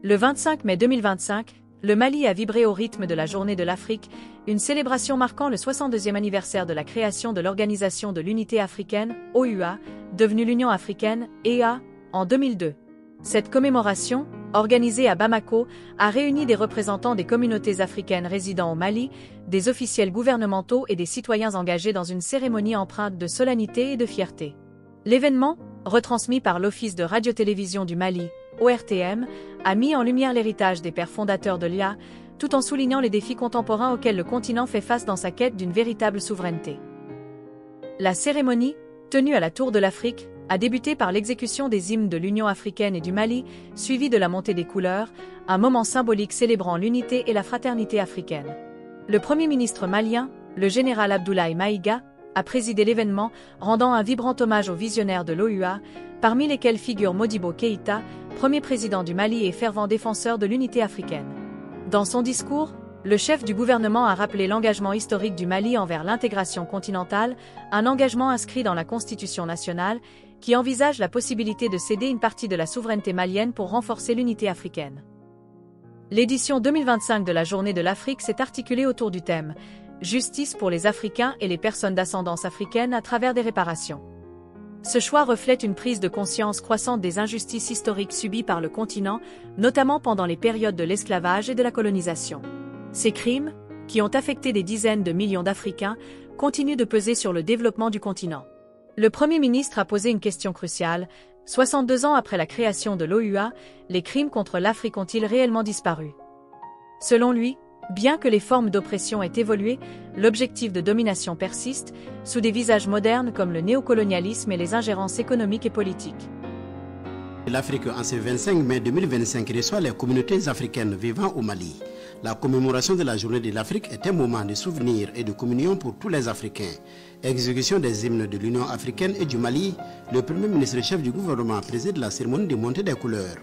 Le 25 mai 2025, le Mali a vibré au rythme de la Journée de l'Afrique, une célébration marquant le 62e anniversaire de la création de l'Organisation de l'Unité africaine, OUA, devenue l'Union africaine, EA, en 2002. Cette commémoration, organisée à Bamako, a réuni des représentants des communautés africaines résidant au Mali, des officiels gouvernementaux et des citoyens engagés dans une cérémonie empreinte de solennité et de fierté. L'événement, retransmis par l'Office de radio-télévision du Mali, ORTM, a mis en lumière l'héritage des pères fondateurs de l'IA, tout en soulignant les défis contemporains auxquels le continent fait face dans sa quête d'une véritable souveraineté. La cérémonie, tenue à la Tour de l'Afrique, a débuté par l'exécution des hymnes de l'Union africaine et du Mali, suivie de la montée des couleurs, un moment symbolique célébrant l'unité et la fraternité africaine. Le Premier ministre malien, le général Abdoulaye Maïga, a présidé l'événement, rendant un vibrant hommage aux visionnaires de l'OUA, parmi lesquels figure Modibo Keïta, premier président du Mali et fervent défenseur de l'unité africaine. Dans son discours, le chef du gouvernement a rappelé l'engagement historique du Mali envers l'intégration continentale, un engagement inscrit dans la Constitution nationale, qui envisage la possibilité de céder une partie de la souveraineté malienne pour renforcer l'unité africaine. L'édition 2025 de la Journée de l'Afrique s'est articulée autour du thème « Justice pour les Africains et les personnes d'ascendance africaine à travers des réparations ». Ce choix reflète une prise de conscience croissante des injustices historiques subies par le continent, notamment pendant les périodes de l'esclavage et de la colonisation. Ces crimes, qui ont affecté des dizaines de millions d'Africains, continuent de peser sur le développement du continent. Le Premier ministre a posé une question cruciale. 62 ans après la création de l'OUA, les crimes contre l'Afrique ont-ils réellement disparu? Selon lui, bien que les formes d'oppression aient évolué, l'objectif de domination persiste, sous des visages modernes comme le néocolonialisme et les ingérences économiques et politiques. L'Afrique, en ce 25 mai 2025, reçoit les communautés africaines vivant au Mali. La commémoration de la Journée de l'Afrique est un moment de souvenir et de communion pour tous les Africains. Exécution des hymnes de l'Union africaine et du Mali, le Premier ministre et chef du gouvernement préside la cérémonie de montée des couleurs.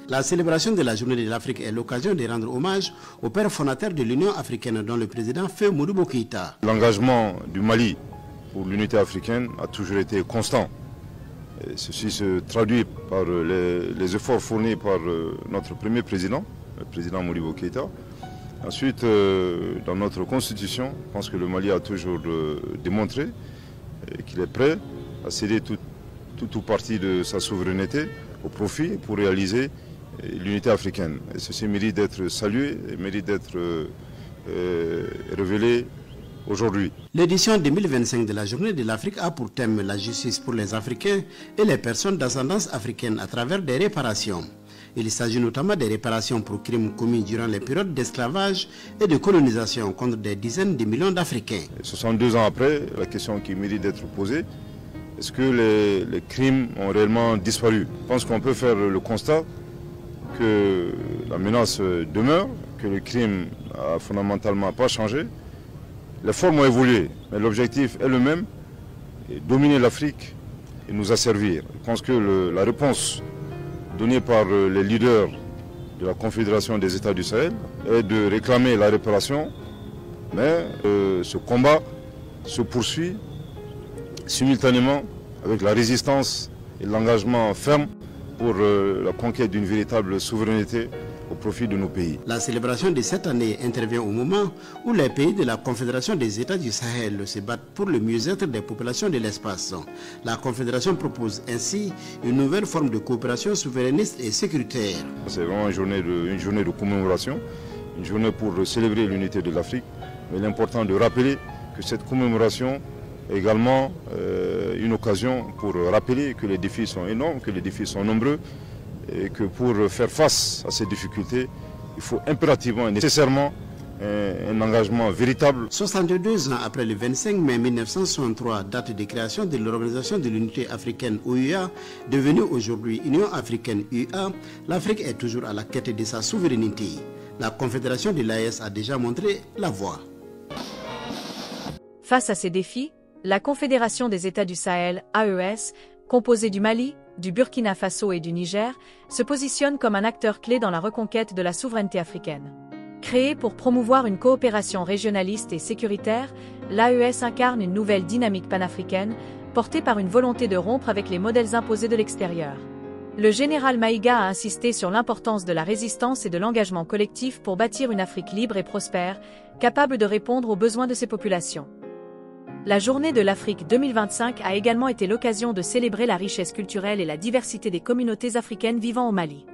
La célébration de la Journée de l'Afrique est l'occasion de rendre hommage au père fondateur de l'Union africaine, dont le président Feu Modibo Keïta. L'engagement du Mali pour l'unité africaine a toujours été constant. Et ceci se traduit par les efforts fournis par notre premier président, le président Modibo Keïta. Ensuite, dans notre constitution, je pense que le Mali a toujours démontré qu'il est prêt à céder tout ou partie de sa souveraineté au profit pour réaliser l'unité africaine. Et ceci mérite d'être salué et mérite d'être révélé aujourd'hui. L'édition 2025 de la Journée de l'Afrique a pour thème la justice pour les Africains et les personnes d'ascendance africaine à travers des réparations. Il s'agit notamment des réparations pour crimes commis durant les périodes d'esclavage et de colonisation contre des dizaines de millions d'Africains. 62 ans après, la question qui mérite d'être posée, est-ce que les crimes ont réellement disparu? Je pense qu'on peut faire le constat que la menace demeure, que le crime n'a fondamentalement pas changé. Les formes ont évolué, mais l'objectif est le même, dominer l'Afrique et nous asservir. Je pense que la réponse donnée par les leaders de la Confédération des États du Sahel est de réclamer la réparation, mais ce combat se poursuit simultanément avec la résistance et l'engagement ferme pour la conquête d'une véritable souveraineté au profit de nos pays. La célébration de cette année intervient au moment où les pays de la Confédération des États du Sahel se battent pour le mieux-être des populations de l'espace. La Confédération propose ainsi une nouvelle forme de coopération souverainiste et sécuritaire. C'est vraiment une journée de commémoration, une journée pour célébrer l'unité de l'Afrique. Mais il est important de rappeler que cette commémoration est également une occasion pour rappeler que les défis sont énormes, que les défis sont nombreux, et que pour faire face à ces difficultés, il faut impérativement et nécessairement un engagement véritable. 62 ans après le 25 mai 1963, date de création de l'Organisation de l'Unité africaine OUA, devenue aujourd'hui Union africaine UA, l'Afrique est toujours à la quête de sa souveraineté. La Confédération de l'AES a déjà montré la voie. Face à ces défis, la Confédération des États du Sahel, AES, composée du Mali, du Burkina Faso et du Niger, se positionne comme un acteur clé dans la reconquête de la souveraineté africaine. Créée pour promouvoir une coopération régionaliste et sécuritaire, l'AES incarne une nouvelle dynamique panafricaine, porté par une volonté de rompre avec les modèles imposés de l'extérieur. Le général Maïga a insisté sur l'importance de la résistance et de l'engagement collectif pour bâtir une Afrique libre et prospère, capable de répondre aux besoins de ses populations. La Journée de l'Afrique 2025 a également été l'occasion de célébrer la richesse culturelle et la diversité des communautés africaines vivant au Mali.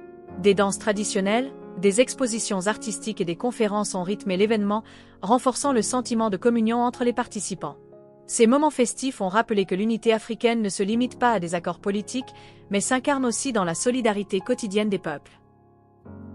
Des danses traditionnelles, des expositions artistiques et des conférences ont rythmé l'événement, renforçant le sentiment de communion entre les participants. Ces moments festifs ont rappelé que l'unité africaine ne se limite pas à des accords politiques, mais s'incarne aussi dans la solidarité quotidienne des peuples.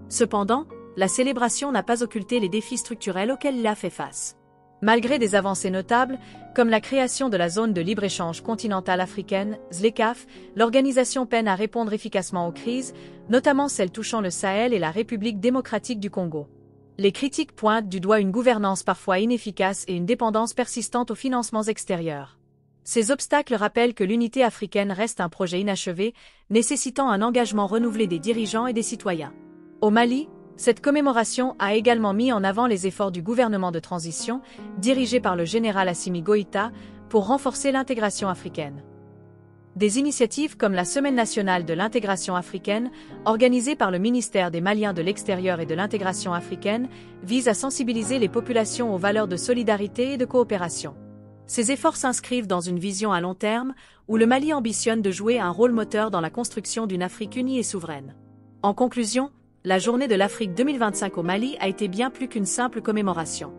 Cependant, la célébration n'a pas occulté les défis structurels auxquels il a fait face. Malgré des avancées notables, comme la création de la zone de libre-échange continentale africaine, ZLECAf, l'organisation peine à répondre efficacement aux crises, notamment celles touchant le Sahel et la République démocratique du Congo. Les critiques pointent du doigt une gouvernance parfois inefficace et une dépendance persistante aux financements extérieurs. Ces obstacles rappellent que l'unité africaine reste un projet inachevé, nécessitant un engagement renouvelé des dirigeants et des citoyens. Au Mali, cette commémoration a également mis en avant les efforts du gouvernement de transition, dirigé par le général Assimi Goïta, pour renforcer l'intégration africaine. Des initiatives comme la Semaine nationale de l'intégration africaine, organisée par le ministère des Maliens de l'Extérieur et de l'intégration africaine, visent à sensibiliser les populations aux valeurs de solidarité et de coopération. Ces efforts s'inscrivent dans une vision à long terme, où le Mali ambitionne de jouer un rôle moteur dans la construction d'une Afrique unie et souveraine. En conclusion, la Journée de l'Afrique 2025 au Mali a été bien plus qu'une simple commémoration.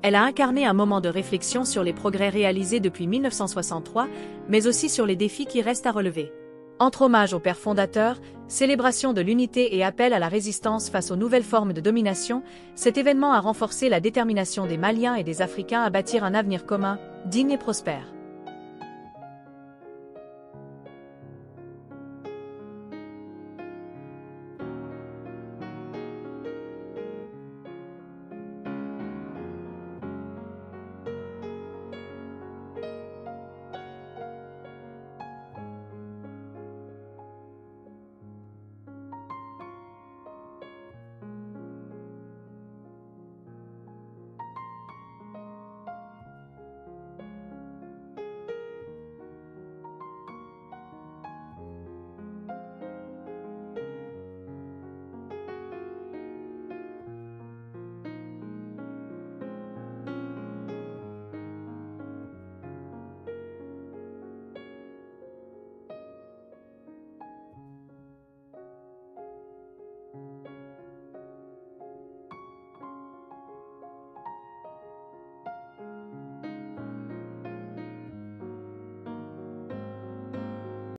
Elle a incarné un moment de réflexion sur les progrès réalisés depuis 1963, mais aussi sur les défis qui restent à relever. Entre hommage aux pères fondateurs, célébration de l'unité et appel à la résistance face aux nouvelles formes de domination, cet événement a renforcé la détermination des Maliens et des Africains à bâtir un avenir commun, digne et prospère.